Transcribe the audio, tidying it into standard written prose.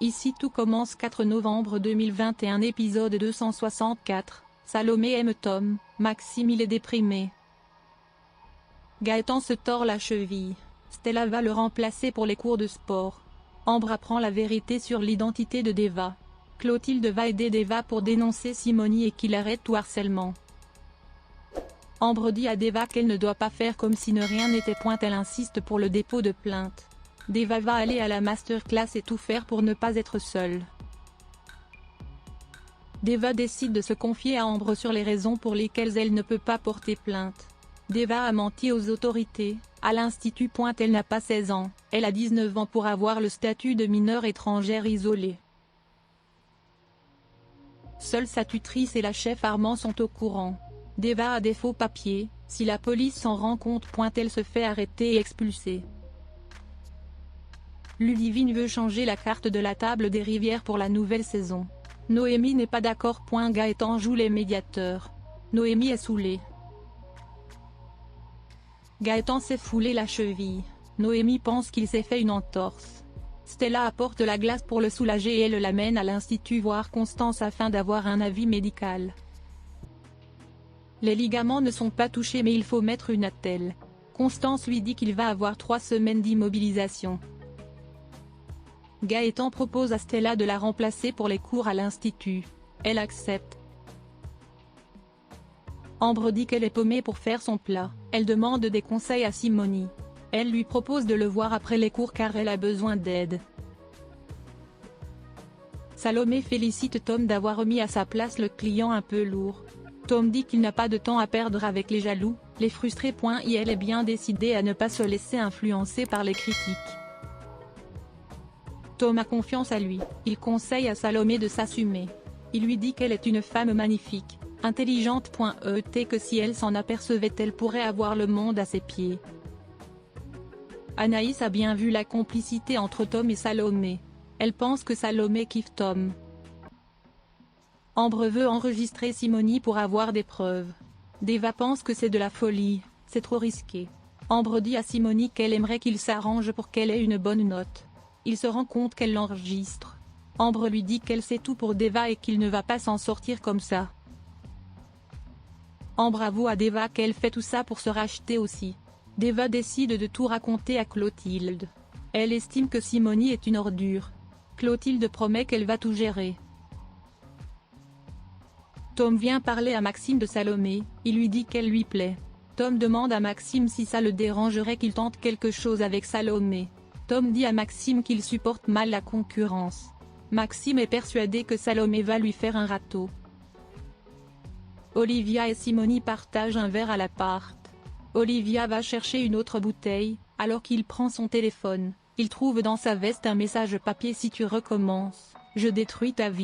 Ici tout commence 4 novembre 2021 épisode 264, Salomé aime Tom, Maxime il est déprimé. Gaëtan se tord la cheville, Stella va le remplacer pour les cours de sport. Ambre apprend la vérité sur l'identité de Deva. Clotilde va aider Deva pour dénoncer Simony et qu'il arrête tout harcèlement. Ambre dit à Deva qu'elle ne doit pas faire comme si ne rien n'était point, elle insiste pour le dépôt de plainte. Deva va aller à la masterclass et tout faire pour ne pas être seule. Deva décide de se confier à Ambre sur les raisons pour lesquelles elle ne peut pas porter plainte. Deva a menti aux autorités, à l'institut. Elle n'a pas 16 ans, elle a 19 ans pour avoir le statut de mineure étrangère isolée. Seule sa tutrice et la chef Armand sont au courant. Deva a des faux papiers, si la police s'en rend compte. Elle se fait arrêter et expulser. Ludivine veut changer la carte de la table des rivières pour la nouvelle saison. Noémie n'est pas d'accord. Gaëtan joue les médiateurs. Noémie est saoulée. Gaëtan s'est foulé la cheville. Noémie pense qu'il s'est fait une entorse. Stella apporte la glace pour le soulager et elle l'amène à l'institut voir Constance afin d'avoir un avis médical. Les ligaments ne sont pas touchés mais il faut mettre une attelle. Constance lui dit qu'il va avoir 3 semaines d'immobilisation. Gaëtan propose à Stella de la remplacer pour les cours à l'institut. Elle accepte. Ambre dit qu'elle est paumée pour faire son plat. Elle demande des conseils à Simony. Elle lui propose de le voir après les cours car elle a besoin d'aide. Salomé félicite Tom d'avoir remis à sa place le client un peu lourd. Tom dit qu'il n'a pas de temps à perdre avec les jaloux, les frustrés. Elle est bien décidée à ne pas se laisser influencer par les critiques. Tom a confiance à lui, il conseille à Salomé de s'assumer. Il lui dit qu'elle est une femme magnifique, intelligente. Que si elle s'en apercevait elle pourrait avoir le monde à ses pieds. Anaïs a bien vu la complicité entre Tom et Salomé. Elle pense que Salomé kiffe Tom. Ambre veut enregistrer Simony pour avoir des preuves. Deva pense que c'est de la folie, c'est trop risqué. Ambre dit à Simony qu'elle aimerait qu'il s'arrange pour qu'elle ait une bonne note. Il se rend compte qu'elle l'enregistre. Ambre lui dit qu'elle sait tout pour Deva et qu'il ne va pas s'en sortir comme ça. Ambre avoue à Deva qu'elle fait tout ça pour se racheter aussi. Deva décide de tout raconter à Clotilde. Elle estime que Simony est une ordure. Clotilde promet qu'elle va tout gérer. Tom vient parler à Maxime de Salomé, il lui dit qu'elle lui plaît. Tom demande à Maxime si ça le dérangerait qu'il tente quelque chose avec Salomé. Tom dit à Maxime qu'il supporte mal la concurrence. Maxime est persuadé que Salomé va lui faire un râteau. Olivia et Simony partagent un verre à l'appart. Olivia va chercher une autre bouteille, alors qu'il prend son téléphone. Il trouve dans sa veste un message papier: si tu recommences, je détruis ta vie.